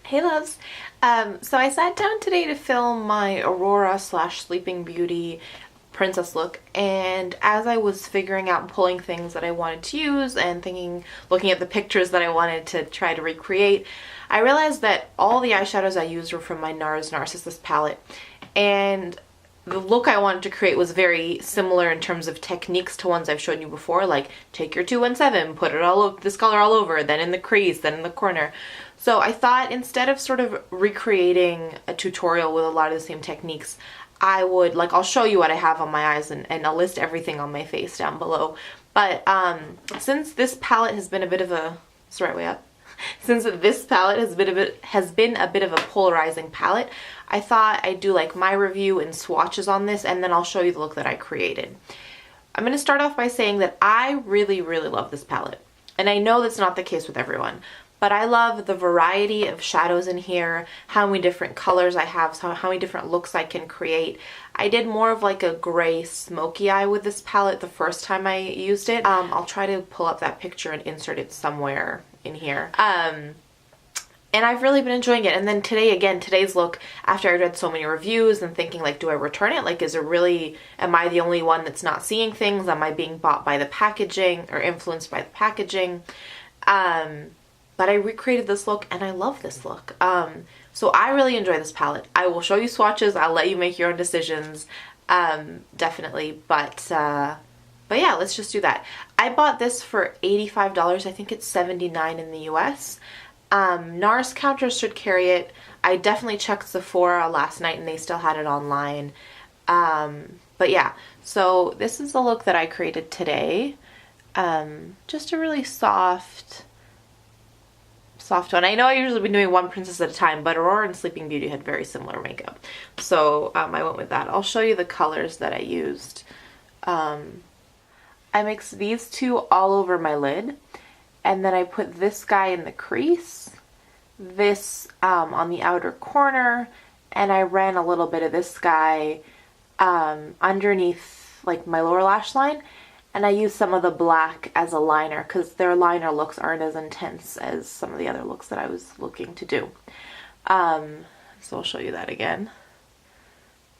Hey loves! So I sat down today to film my Aurora slash Sleeping Beauty princess look, and as I was figuring out and pulling things that I wanted to use and looking at the pictures that I wanted to try to recreate, I realized that all the eyeshadows I used were from my NARS NARSissist palette, and the look I wanted to create was very similar in terms of techniques to ones I've shown you before, like take your 217, put it all over, this color all over, then in the crease, then in the corner. So I thought instead of sort of recreating a tutorial with a lot of the same techniques, I would, like, I'll show you what I have on my eyes and I'll list everything on my face down below. But since this palette has been a bit of a, it's the right way up. Since this palette has been a bit of a polarizing palette, I thought I'd do like my review and swatches on this, and then I'll show you the look that I created. I'm going to start off by saying that I really love this palette. And I know that's not the case with everyone, but I love the variety of shadows in here, how many different colors I have, so how many different looks I can create. I did more of like a gray smoky eye with this palette the first time I used it. I'll try to pull up that picture and insert it somewhere in here. And I've really been enjoying it. And then today, again, today's look, after I read so many reviews and thinking like, do I return it? Like, is it really, am I the only one that's not seeing things? Am I being bought by the packaging or influenced by the packaging? But I recreated this look and I love this look. So I really enjoy this palette. I will show you swatches. I'll let you make your own decisions, definitely. But yeah, let's just do that. I bought this for $85. I think it's $79 in the US. NARS counters should carry it. I definitely checked Sephora last night and they still had it online. But yeah, so this is the look that I created today. Just a really soft one. I know I usually been doing one princess at a time, but Aurora and Sleeping Beauty had very similar makeup. So I went with that. I'll show you the colors that I used. I mixed these two all over my lid. And then I put this guy in the crease, this on the outer corner, and I ran a little bit of this guy underneath like my lower lash line, and I used some of the black as a liner because their liner looks aren't as intense as some of the other looks that I was looking to do. So I'll show you that again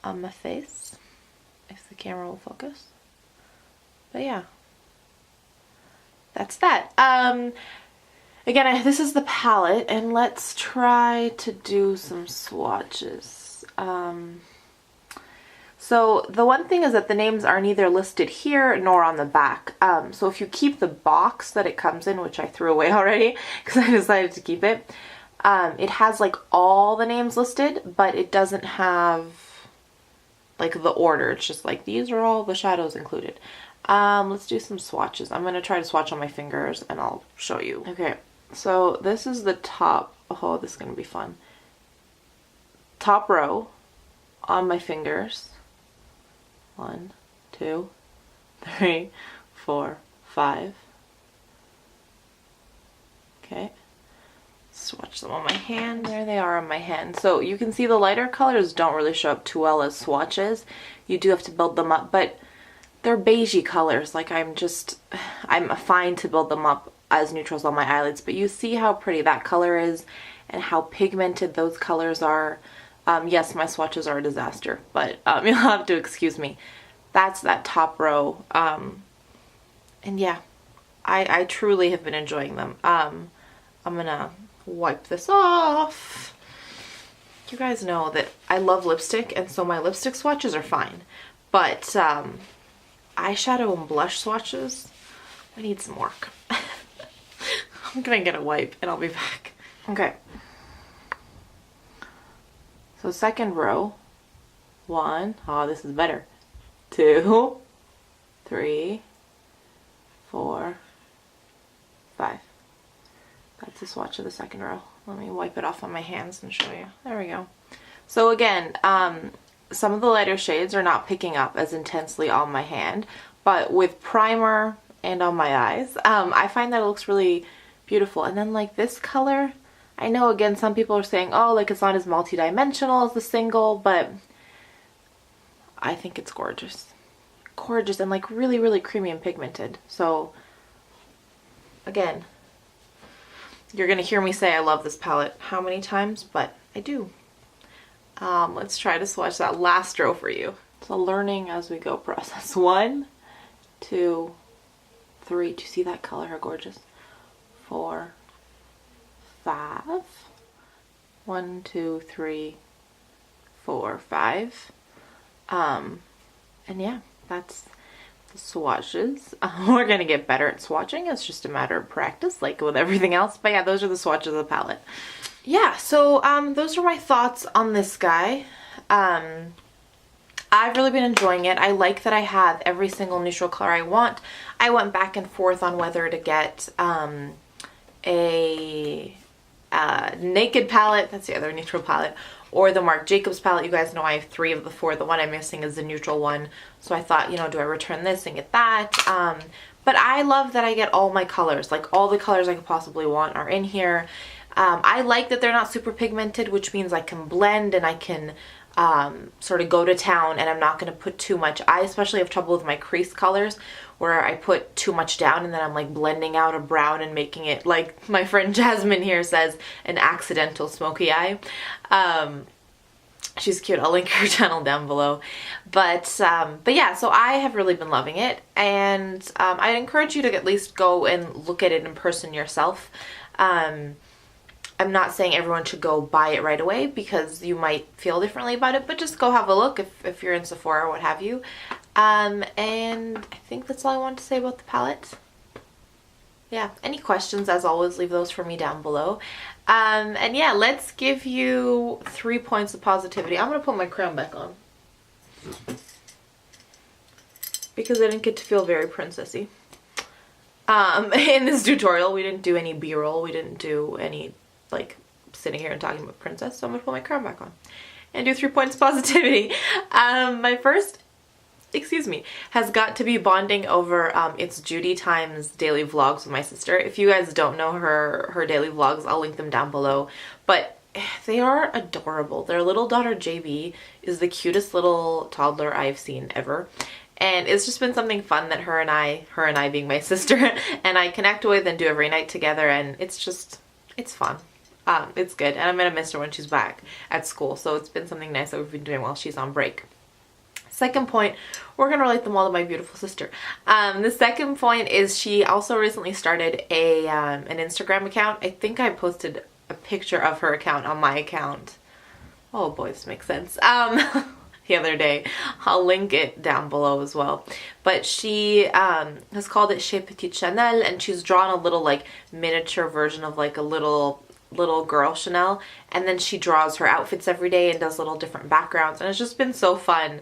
on my face, if the camera will focus. But yeah. That's that. Again, this is the palette, and let's try to do some swatches. So the one thing is that the names are neither listed here nor on the back. So if you keep the box that it comes in, which I threw away already because I decided to keep it, it has like all the names listed, but it doesn't have like the order. It's just like these are all the shadows included. Let's do some swatches. I'm going to try to swatch on my fingers and I'll show you. Okay, so this is the top. Oh, this is going to be fun. Top row on my fingers. 1, 2, 3, 4, 5. Okay. Swatch them on my hand. There they are on my hand. So you can see the lighter colors don't really show up too well as swatches. You do have to build them up, but they're beigey colors. Like I'm fine to build them up as neutrals on my eyelids, but you see how pretty that color is and how pigmented those colors are. Yes, my swatches are a disaster, but you'll have to excuse me. That's that top row. And yeah, I truly have been enjoying them. I'm gonna wipe this off. You guys know that I love lipstick, and so my lipstick swatches are fine, but eyeshadow and blush swatches, I need some work. I'm gonna get a wipe and I'll be back. Okay. So second row. 1, oh, this is better. 2, 3, 4, 5. That's the swatch of the second row. Let me wipe it off on my hands and show you. There we go. So again, some of the lighter shades are not picking up as intensely on my hand, but with primer and on my eyes, I find that it looks really beautiful. And then like this color, I know again some people are saying, oh, like it's not as multi-dimensional as the single, but I think it's gorgeous. Gorgeous and like really creamy and pigmented. So again, You're gonna hear me say I love this palette how many times, but I do. Let's try to swatch that last row for you. It's a learning as we go process. 1, 2, 3. Do you see that color? How gorgeous. 4, 5. 1, 2, 3, 4, 5. And yeah, that's the swatches. We're gonna get better at swatching. It's just a matter of practice, like with everything else. But yeah, those are the swatches of the palette. Yeah, so those are my thoughts on this guy. I've really been enjoying it. I like that I have every single neutral color I want. I went back and forth on whether to get a Naked palette, that's the other neutral palette, or the Marc Jacobs palette. You guys know I have 3 of the 4. The one I'm missing is the neutral one. So I thought, you know, do I return this and get that? But I love that I get all my colors. Like, all the colors I could possibly want are in here. I like that they're not super pigmented, which means I can blend and I can sort of go to town, and I'm not going to put too much. I especially have trouble with my crease colors where I put too much down and then I'm like blending out a brown and making it, like my friend Jasmine here says, an accidental smoky eye. She's cute. I'll link her channel down below. But yeah, so I have really been loving it, and I'd encourage you to at least go and look at it in person yourself. I'm not saying everyone should go buy it right away because you might feel differently about it, but just go have a look if you're in Sephora or what have you. And I think that's all I want to say about the palette. Yeah, any questions, as always, leave those for me down below. And yeah, let's give you 3 points of positivity. I'm going to put my crown back on because I didn't get to feel very princessy. In this tutorial, we didn't do any B-roll. We didn't do any, like, sitting here and talking about princess. So I'm going to put my crown back on and do 3 points of positivity. My first, has got to be bonding over It's Judy Time's daily vlogs with my sister. If you guys don't know her daily vlogs, I'll link them down below. But they are adorable. Their little daughter JB is the cutest little toddler I've seen ever. And it's just been something fun that her and I being my sister, and I connect with and do every night together, and it's fun. It's good, and I'm gonna miss her when she's back at school, so it's been something nice that we've been doing while she's on break. Second point, we're gonna relate them all to my beautiful sister. The second point is she also recently started an Instagram account. I think I posted a picture of her account on my account. Oh boy, this makes sense. The other day. I'll link it down below as well. But she has called it Chez Petite Chanel, and she's drawn a little like miniature version of like a little girl Chanel, and then she draws her outfits every day and does little different backgrounds, and it's just been so fun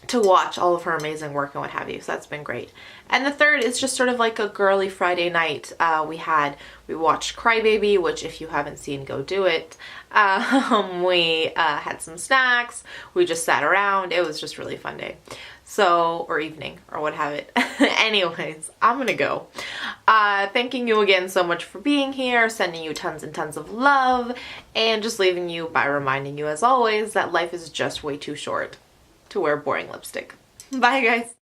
to watch all of her amazing work and what have you. So that's been great. And the third is just sort of like a girly Friday night. We watched Crybaby, which if you haven't seen, go do it. We had some snacks. We just sat around. It was just a really fun day. So, or evening, or what have it. Anyways, I'm gonna go. Thanking you again so much for being here, sending you tons and tons of love, and just leaving you by reminding you, as always, that life is just way too short to wear boring lipstick. Bye, guys.